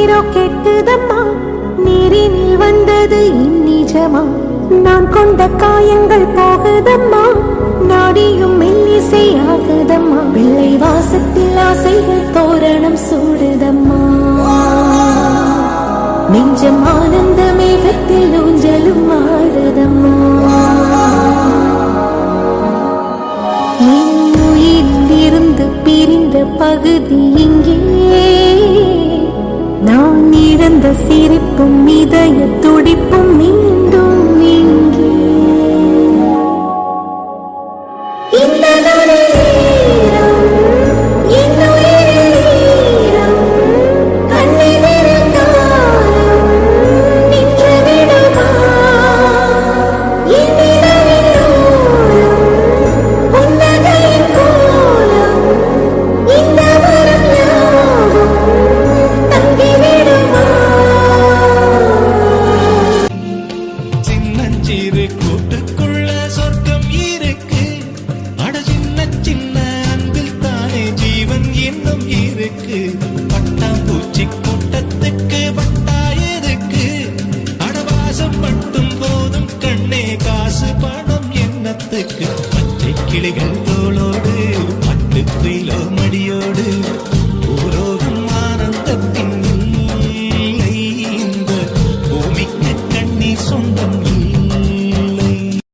உயிரோ கெட்டுதம்மா, நீரினில் வந்தது இந்நிஜமா. நான் கொண்ட காயங்கள் போகுதம்மா, நாடியும் மெல்லிசை ஆகுதம்மா. பிள்ளை வாசத்தில் ஆசைகள் தோரணம் சூடுதம்மா, நெஞ்சம் ஆனந்த மேகத்தில் ஊஞ்சலும் ஆடுதம்மா. என் உயிரிலிருந்து பிரிந்த பகுதி இங்கே, நான் இழந்த சிரிப்பும் இதய துடிப்பும் மீண்டும் இங்கே. இந்த நேரம் என் உயிரில் கண்ணில் இருந்தாலும் நின்று விடுமா. என் நிலவின் ஓரம் புன்னகையின் கோலம், இந்த மரம் யாவும் தங்கிவிடுமா. சின்னஞ்சிறு கூட்டுக்குள்ள சொர்க்கம் இருக்கு. அட சின்ன சின்ன அன்பில் தானே ஜீவன் இன்னும் இருக்கு. பட்டாம்பூச்சி கூட்டத்துக்கு பட்டாயதுக்கு, அடவாசம் மட்டும் போதும் கண்ணே, காசு பணம் எண்ணத்துக்கு. பச்சை கிளிகள் தோளோடு, பட்டு குயிலோ மடியோடு,